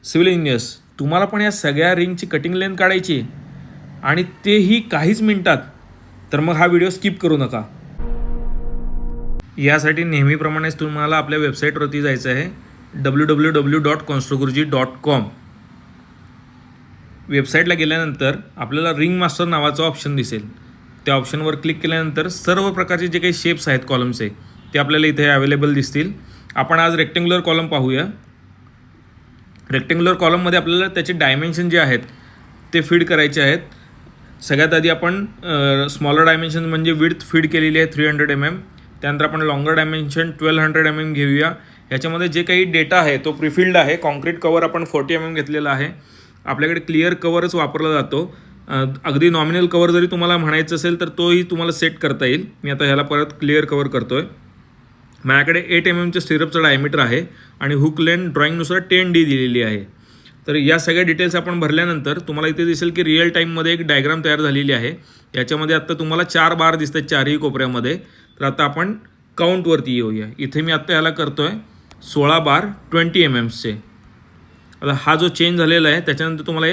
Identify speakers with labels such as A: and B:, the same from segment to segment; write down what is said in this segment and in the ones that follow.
A: Civil engineers, तुम्हाला पण या सगळ्या रिंगची कटिंग लेंथ काढायची आणि तेही काहीच मिनिटात, तर मग हा व्हिडिओ स्किप करू नका. यासाठी नेहमीप्रमाणेच तुम्हाला आपल्या वेबसाईटवरती जायचं आहे www.construguruji.com. वेबसाईटला गेल्यानंतर आपल्याला रिंग मास्टर नावाचा ऑप्शन दिसेल. त्या ऑप्शनवर क्लिक केल्यानंतर सर्व प्रकारचे जे काही शेप्स आहेत कॉलमचे ते आपल्याला इथे अवेलेबल दिसतील. आपण आज रेक्टेंग्युलर कॉलम पाहूया. रेक्टेंग्युलर कॉलममध्ये आपल्याला त्याचे डायमेन्शन जे आहेत ते फीड करायचे आहेत. सगळ्यात आधी आपण स्मॉलर डायमेन्शन म्हणजे विड्थ फीड केलेली आहे 300 mm. त्यानंतर आपण लॉंगर डायमेन्शन 1200 mm घेऊया. याच्यामध्ये जे काही डेटा आहे तो प्रीफिल्ड आहे. कॉन्क्रीट कवर आपण 40 mm घेतलेला आहे. आपल्याकडे क्लिअर कवरच वापरला जातो. अगदी नॉमिनल कवर जरी तुम्हाला म्हणायचं असेल तर तोही तुम्हाला सेट करता येईल. मी आता ह्याला परत क्लिअर कवर करतो आहे. माझ्याकडे 8 mm स्टिरपचं डायमीटर आहे आणि हुक लेंथ ड्रॉईंगनुसार 10D दिलेली आहे. तर या सगळ्या डिटेल्स आपण भरल्यानंतर तुम्हाला इथे दिसेल की रिअल टाईममध्ये एक डायग्राम तयार झालेली आहे. याच्यामध्ये आत्ता तुम्हाला 4 बार दिसत आहेत चारही कोपऱ्यामध्ये. तर आता आपण काउंटवरती येऊया. इथे मी आत्ता ह्याला करतो आहे 16 बार 20 mmचे. आता हा जो चेंज झालेला आहे त्याच्यानंतर तुम्हाला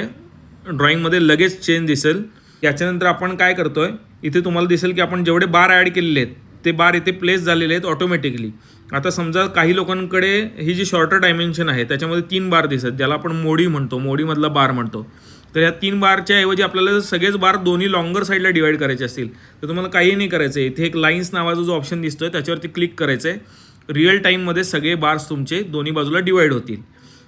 A: ड्रॉईंगमध्ये लगेच चेंज दिसेल. याच्यानंतर आपण काय करतो आहे, इथे तुम्हाला दिसेल की आपण जेवढे बार ॲड केलेले आहेत ते बार इथे प्लेस झालेले आहेत ऑटोमॅटिकली. आता समजा काही लोकांकडे ही जी शॉर्टर डायमेन्शन आहे त्याच्यामध्ये 3 बार दिसत, ज्याला आपण मोडी म्हणतो, मोडीमधला बार म्हणतो. तर ह्या 3 बारच्या ऐवजी आपल्याला सगळेच बार दोन्ही लॉंगर साईडला डिवाईड करायचे असतील तर तुम्हाला काही नाही करायचं आहे. इथे एक लाईन्स नावाचा जो ऑप्शन दिसतो आहे त्याच्यावरती क्लिक करायचं आहे. रिअल टाईममध्ये सगळे बार्स तुमचे दोन्ही बाजूला डिवाईड होतील.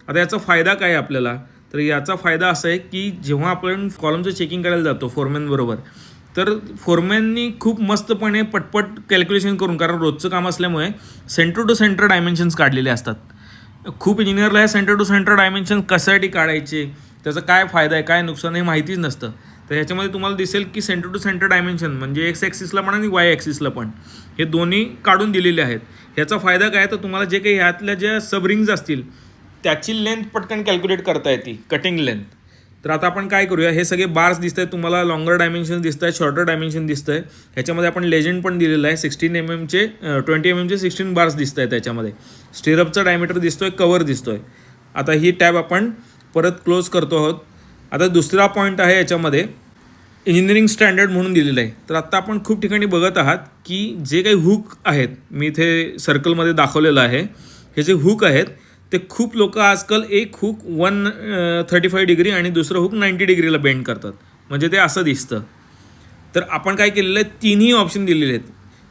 A: आता याचा फायदा काय आहे आपल्याला, तर याचा फायदा असा आहे की जेव्हा आपण कॉलमचं चेकिंग करायला जातो फोरमॅनबरोबर, तर फोरमॅननी खूप मस्तपणे पटपट कॅल्क्युलेशन करून, कारण रोजचं काम असल्यामुळे सेंटर टू सेंटर डायमेन्शन्स काढलेले असतात. खूप इंजिनियरला हे सेंटर टू सेंटर डायमेन्शन कशासाठी काढायचे, त्याचा काय फायदा आहे काय नुकसान हे माहितीच नसतं. तर ह्याच्यामध्ये तुम्हाला दिसेल की सेंटर टू सेंटर डायमेन्शन म्हणजे एक्स ॲक्सिसला पण आणि वाय ॲक्सिसला पण हे दोन्ही काढून दिलेले आहेत. ह्याचा फायदा काय, तर तुम्हाला जे काही ह्यातल्या ज्या सबरिंग्ज असतील त्याची लेंथ पटकन कॅल्क्युलेट करता येते, कटिंग लेंथ. तर आता आपण काय करूया, हे सगळे बार्स दिसत आहेत तुम्हाला, लॉंगर डायमेन्शन दिसत आहे, शॉर्टर डायमेन्शन दिसतं आहे. ह्याच्यामध्ये आपण लेजंड पण दिलेलं आहे. 16 mmचे 20 mmचे 16 बार्स दिसत आहेत. त्याच्यामध्ये स्टिरपचा डायमीटर दिसतो आहे, कवर दिसतो आहे. आता ही टॅब आपण परत क्लोज करतो आहोत. आता दुसरा पॉईंट आहे याच्यामध्ये इंजिनिअरिंग स्टँडर्ड म्हणून दिलेलं आहे. तर आत्ता आपण खूप ठिकाणी बघत आहात की जे काही हुक आहेत, मी इथे सर्कलमध्ये दाखवलेलं आहे, हे जे हुक आहेत ते खूप लोक आजकाल एक हुक 135 डिग्री आणि दुसरं हुक 90 डिग्रीला बेंड करतात, म्हणजे ते असं दिसतं. तर आपण काय केलेलं आहे, तिन्ही ऑप्शन दिलेले आहेत.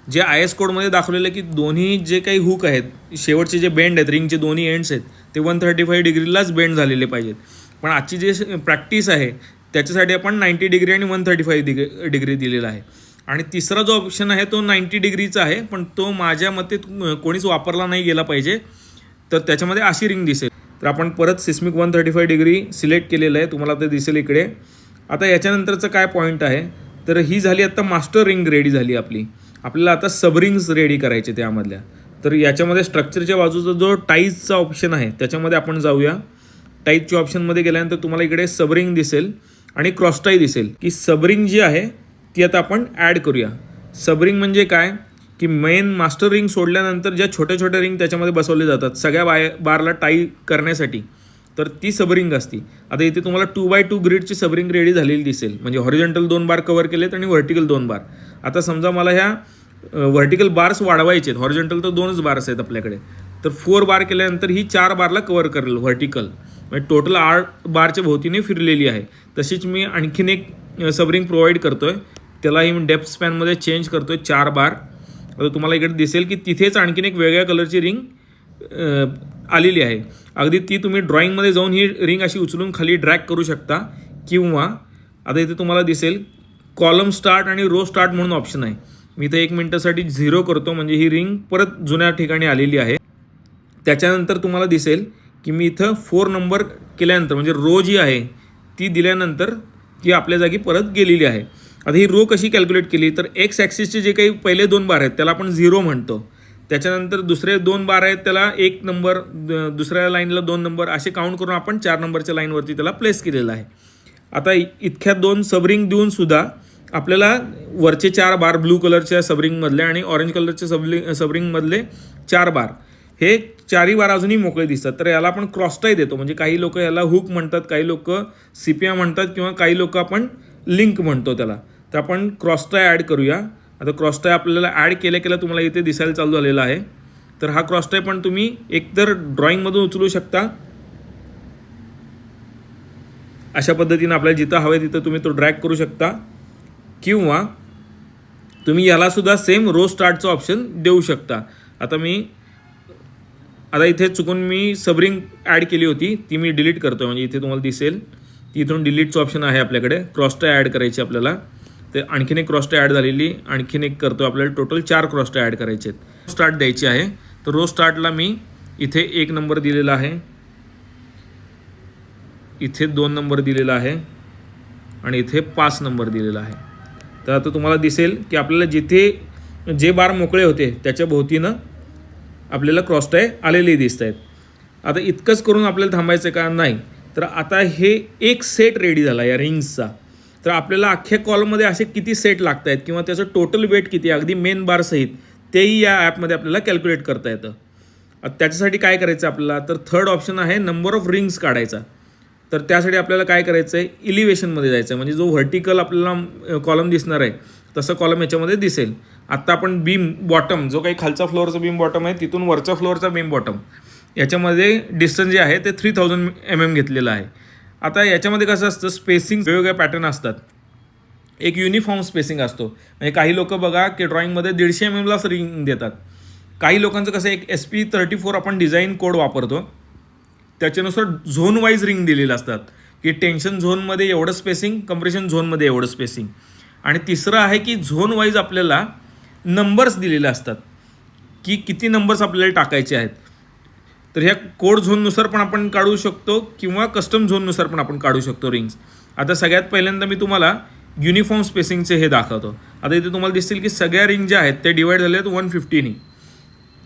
A: जे IS कोडमध्ये दाखवलेलं आहे की दोन्ही जे काही हुक आहेत, शेवटचे जे बेंड आहेत, रिंगचे दोन्ही एंड्स आहेत, ते 135 डिग्रीलाच बेंड झालेले पाहिजेत. पण आजची जे प्रॅक्टिस आहे त्याच्यासाठी आपण 90 डिग्री आणि 135 डिग्री दिलेला आहे. आणि तिसरा जो ऑप्शन आहे तो 90 डिग्रीचा आहे, पण तो माझ्या मते कोणीच वापरला नाही गेला पाहिजे. तर त्याच्यामध्ये अशी रिंग दिसेल. तर आपण परत सिस्मिक 135 डिग्री सिलेक्ट केलेलं आहे, तुम्हाला ते दिसेल इकडे. आता याच्यानंतरचं काय पॉईंट आहे, तर ही झाली आता मास्टर रिंग रेडी झाली आपली. आपल्याला आता सबरिंग्स रेडी करायचे त्यामधल्या. तर याच्यामध्ये स्ट्रक्चरच्या बाजूचा जो टाईजचा ऑप्शन आहे त्याच्यामध्ये आपण जाऊया. टाईजच्या ऑप्शनमध्ये गेल्यानंतर तुम्हाला इकडे सबरिंग दिसेल आणि क्रॉस टाई दिसेल. की सबरिंग जी आहे ती आता आपण ॲड करूया. सबरिंग म्हणजे काय की मेन मास्टर रिंग सोडल्यानंतर ज्या छोट्या छोट्या रिंग त्याच्यामध्ये बसवले जातात सगळ्या बारला टाई करण्यासाठी, तर ती सबरिंग असती. आता इथे तुम्हाला 2x2 ग्रीडची सबरिंग रेडी झालेली दिसेल, म्हणजे हॉरिझॉन्टल 2 बार कव्हर केलेत आणि व्हर्टिकल 2 बार. आता समजा मला ह्या व्हर्टिकल बार्स वाढवायचे आहेत, हॉरिझॉन्टल तर 2च बार्स आहेत आपल्याकडे, तर 4 बार केल्यानंतर ही 4 बारला कव्हर करेल व्हर्टिकल, म्हणजे टोटल 8 बारच्या भोवतीने फिरलेली आहे. तशीच मी आणखीन एक सबरिंग प्रोव्हाइड करतो आहे, त्यालाही मी डेप्थ स्पॅनमध्ये चेंज करतो आहे 4 बार. आता तुम्हाला इकडे दिसेल की तिथेच आणखीन एक वेगळ्या कलरची रिंग आलेली आहे. अगदी ती तुम्ही ड्रॉईंगमध्ये जाऊन ही रिंग अशी उचलून खाली ड्रॅग करू शकता, किंवा आता इथे तुम्हाला दिसेल कॉलम स्टार्ट आणि रो स्टार्ट म्हणून ऑप्शन आहे. मी इथे 1 मिनिटासाठी 0 करतो, म्हणजे ही रिंग परत जुन्या ठिकाणी आलेली आहे. त्याच्यानंतर तुम्हाला दिसेल की मी इथं 4 नंबर केल्यानंतर, म्हणजे रो जी आहे ती दिल्यानंतर ती आपल्या जागी परत गेलेली आहे. आता ही रो कशी कॅल्क्युलेट केली, तर एक्स ॲक्सिसचे जे काही पहिले 2 बार आहेत त्याला आपण 0 म्हणतो. त्याच्यानंतर दुसरे 2 बार आहेत त्याला 1 नंबर, दुसऱ्या लाईनला 2 नंबर, असे काउंट करून आपण 4 नंबरच्या लाईनवरती त्याला प्लेस केलेलं आहे. आता इतक्या 2 सबरिंग देऊन सुद्धा आपल्याला वरचे 4 बार ब्लू कलरच्या सबरिंगमधले आणि ऑरेंज कलरच्या सबरिंगमधले 4 बार हे चारही बार अजूनही मोकळे दिसतात. तर याला आपण क्रॉस टाय देतो. म्हणजे काही लोक याला हुक म्हणतात, काही लोक CPI म्हणतात किंवा काही लोक आपण लिंक म्हणतो त्याला. तर आपण क्रॉस टाय ॲड करूया. आता क्रॉस टाय आपल्याला ॲड केल्या तुम्हाला इथे दिसायला चालू झालेला आहे. तर हा क्रॉस टाय पण तुम्ही एकतर ड्रॉइंगमधून उचलू शकता, अशा पद्धतीनं आपल्याला जिथं हवं आहे तिथं तुम्ही तो ड्रॅग करू शकता, किंवा तुम्ही यालासुद्धा सेम रो स्टार्टचं ऑप्शन देऊ शकता. आता इथे चुकून मी सबरिंग ॲड केली होती, ती मी डिलीट करतो. म्हणजे इथे तुम्हाला दिसेल की इथून डिलीटचं ऑप्शन आहे आपल्याकडे. क्रॉस टाय ॲड करायची आपल्याला. तर आणखीन एक क्रॉस टाय ॲड झालेली, आणखीन एक करतो. आपल्याला टोटल 4 क्रॉस टाय ॲड करायचे आहेत. स्टार्ट द्यायची आहे. तर रो स्टार्टला मी इथे 1 नंबर दिलेला आहे, इथे 2 नंबर दिलेला आहे आणि इथे 5 नंबर दिलेला आहे. तर आता तुम्हाला दिसेल की आपल्याला जिथे जे बार मोकळे होते त्याच्या भोवतीनं आपल्याला क्रॉस टाय आलेले दिसत आहेत. आता इतकंच करून आपल्याला थांबायचं का? नाही. तर आता हे एक सेट रेडी झाला या रिंग्सचा. तर आपल्याला अख्ख्या कॉलममध्ये असे किती सेट लागत आहेत किंवा त्याचं टोटल वेट किती अगदी मेन बार सहित तेही या ॲपमध्ये आपल्याला कॅल्क्युलेट करता येतं. त्याच्यासाठी काय करायचं आपल्याला? तर थर्ड ऑप्शन आहे नंबर ऑफ रिंग्स काढायचा. तर त्यासाठी आपल्याला काय करायचं आहे? इलिव्हेशनमध्ये जायचं आहे. म्हणजे जो व्हर्टिकल आपल्याला कॉलम दिसणार आहे तसं कॉलम याच्यामध्ये दिसेल. आत्ता आपण बीम बॉटम, जो काही खालचा फ्लोअरचा बीम बॉटम आहे तिथून वरच्या फ्लोअरचा बीम बॉटम, याच्यामध्ये डिस्टन्स जे आहे ते 3000 mm घेतलेलं आहे. आता याच्यामध्ये कसं असतं, स्पेसिंग वेगवेगळ्या पॅटर्न असतात. एक युनिफॉर्म स्पेसिंग असतो. म्हणजे काही लोक बघा की ड्रॉइंगमध्ये 150 mm रिंग देतात. काही लोकांचं कसं एक SP34 आपण डिझाईन कोड वापरतो, त्याच्यानुसार झोन वाईज रिंग दिलेले असतात की टेन्शन झोनमध्ये एवढं स्पेसिंग, कम्प्रेशन झोनमध्ये एवढं स्पेसिंग. आणि तिसरं आहे की झोन वाईज आपल्याला नंबर्स दिलेले असतात की किती नंबर्स आपल्याला टाकायचे आहेत. तर ह्या कोड झोननुसार पण आपण काढू शकतो किंवा कस्टम झोननुसार पण आपण काढू शकतो रिंग्स. आता सगळ्यात पहिल्यांदा मी तुम्हाला युनिफॉर्म स्पेसिंगचे हे दाखवतो. आता इथे तुम्हाला दिसतील की सगळ्या रिंग ज्या आहेत त्या डिवाईड झाल्या आहेत 150नी.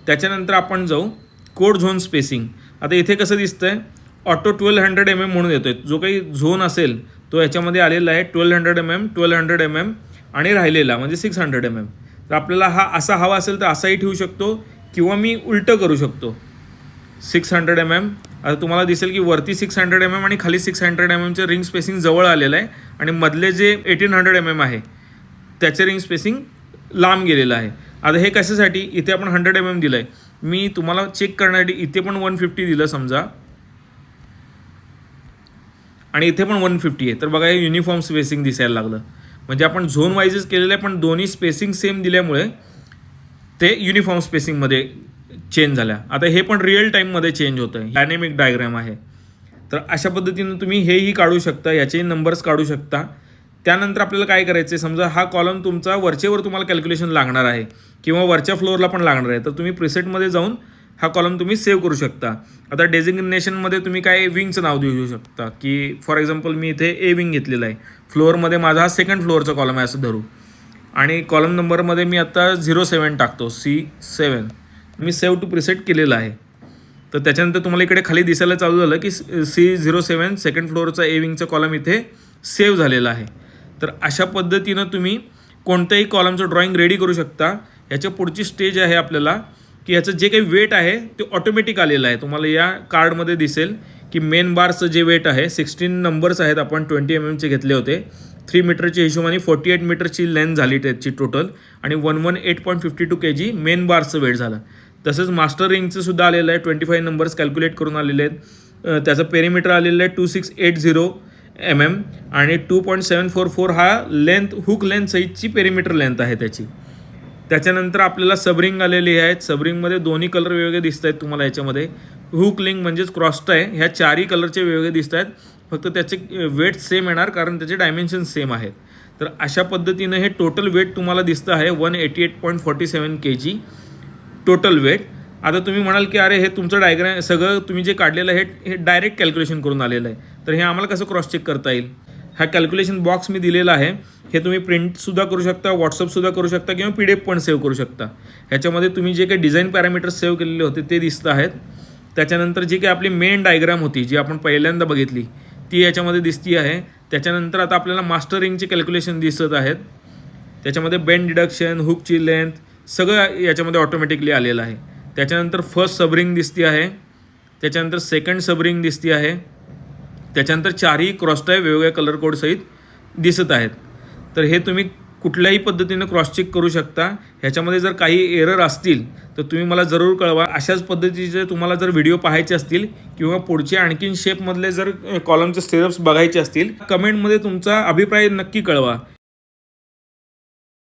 A: त्याच्यानंतर आपण जाऊ कोड झोन स्पेसिंग. आता इथे कसं दिसतं आहे, ऑटो 1200 mm म्हणून येतो आहे. जो काही झोन असेल तो याच्यामध्ये आलेला आहे 1200 mm, 1200 mm आणि राहिलेला म्हणजे 600 mm. तर आपल्याला हा असा हवा असेल तर असाही ठेवू शकतो किंवा मी उलटं करू शकतो. 600 mm. आता तुम्हाला दिसेल की वरती 600 mm आणि खाली 600 mmचं रिंग स्पेसिंग जवळ आलेलं आहे आणि मधले जे 1800 mm आहे त्याचे रिंग स्पेसिंग लांब गेलेलं आहे. आता हे कशासाठी? इथे आपण 100 mm दिलं आहे. मी तुम्हाला चेक करण्यासाठी इथे पण 150 दिलं समजा आणि इथे पण 150 आहे. तर बघा हे युनिफॉर्म स्पेसिंग दिसायला लागलं. म्हणजे आपण झोन वाईजच केलेलं आहे पण दोन्ही स्पेसिंग सेम दिल्यामुळे ते युनिफॉर्म स्पेसिंगमध्ये चेंज झाल्या. आता हे पण रिअल टाईममध्ये चेंज होतं आहे. डायनॅमिक डायग्राम आहे. तर अशा पद्धतीनं तुम्ही हेही काढू शकता, याचेही नंबर्स काढू शकता. त्यानंतर आपल्याला काय करायचं आहे, समजा हा कॉलम तुमचा वरचेवर तुम्हाला कॅल्क्युलेशन लागणार आहे किंवा वरच्या फ्लोअरला पण लागणार आहे, तर तुम्ही प्रिसेटमध्ये जाऊन हा कॉलम तुम्ही सेव्ह करू शकता. आता डेझिग्नेशनमध्ये तुम्ही काय विंगचं नाव देऊ शकता की फॉर एक्झाम्पल मी इथे ए विंग घेतलेलं आहे. फ्लोअरमध्ये माझा हा 2nd फ्लोअरचा कॉलम आहे असं धरू आणि कॉलम नंबरमध्ये मी आत्ता 07 टाकतो, C7. Me save to preset केलेलं आहे. तर त्याच्यानंतर तुम्हाला इकडे खाली दिसायला चालू झालं की C07 2nd फ्लोअरचा ए विंगचा कॉलम इथे सेव्ह झालेला आहे. तर अशा पद्धतीनं तुम्ही कोणत्याही कॉलमचं ड्रॉइंग रेडी करू शकता. याच्या पुढची स्टेज आहे आपल्याला की याचं जे काही वेट आहे ते ऑटोमॅटिक आलेलं आहे. तुम्हाला या कार्डमध्ये दिसेल की मेन बारचं जे वेट आहे 16 नंबर्स आहेत. आपण 20 mmचे घेतले होते. 3 मीटरच्या हिशोबाने 48 मीटरची लेंथ झाली त्याची टोटल आणि 118.52 kg मेन बारचं वेट झालं. तसंच मास्टर रिंगचं सुद्धा आलेलं आहे. 25 नंबर्स कॅल्क्युलेट करून आलेले आहेत. त्याचं पेरिमीटर आलेलं आहे 2680 mm आणि 2.744 हा लेंथ हुक लेंथ सहितची पेरिमीटर लेंथ आहे त्याची. त्याच्यानंतर आपल्याला सबरिंग आलेली आहेत. सबरिंगमध्ये दोन्ही कलर वेगवेगळे दिसत आहेत तुम्हाला याच्यामध्ये. हुक लिंक म्हणजेच क्रॉस टाय ह्या 4ही कलरचे वेगवेगळे दिसत आहेत. फक्त त्याचे वेट सेम येणार कारण त्याचे डायमेन्शन सेम आहेत. तर अशा पद्धतीनं हे टोटल वेट तुम्हाला दिसतं आहे 188.47 kg टोटल वेट. आता तुम्ही म्हणाल की अरे हे तुमचं डायग्राम सगळं तुम्ही जे काढलेलं आहे हे डायरेक्ट कॅल्क्युलेशन करून आलेलं आहे. तर हे आम्हाला कसं क्रॉस चेक करता येईल? हा कॅल्क्युलेशन बॉक्स मी दिलेला आहे. हे तुम्ही प्रिंटसुद्धा करू शकता, व्हॉट्सअपसुद्धा करू शकता किंवा PDF पण सेव्ह करू शकता. ह्याच्यामध्ये तुम्ही जे काही डिझाईन पॅरामीटर्स सेव्ह केलेले होते ते दिसत आहेत. त्याच्यानंतर जी काही आपली मेन डायग्राम होती जी आपण पहिल्यांदा बघितली ती याच्यामध्ये दिसती आहे. त्याच्यानंतर आता आपल्याला मास्टरिंगचे कॅल्क्युलेशन दिसत आहेत. त्याच्यामध्ये बेंड डिडक्शन, हुकची लेंथ सगळं याच्यामध्ये ऑटोमॅटिकली आलेलं आहे. त्याच्यानंतर फर्स्ट सबरिंग दिसती आहे, त्याच्यानंतर सेकंड सबरिंग दिसती आहे, त्याच्यानंतर चारही क्रॉसटाय वेगवेगळ्या कलर कोडसहित दिसत आहेत. तर हे तुम्ही कुठल्याही पद्धतीने क्रॉस चेक करू शकता. ह्याच्यामध्ये जर काही एरर असतील तर तुम्ही मला जरूर कळवा. अशाच पद्धतीचे तुम्हाला जर व्हिडिओ पाहायचे असतील किंवा पुढचे आणखीन शेपमधले जर कॉलमचे स्टेप्स बघायचे असतील, कमेंटमध्ये तुमचा अभिप्राय नक्की कळवा.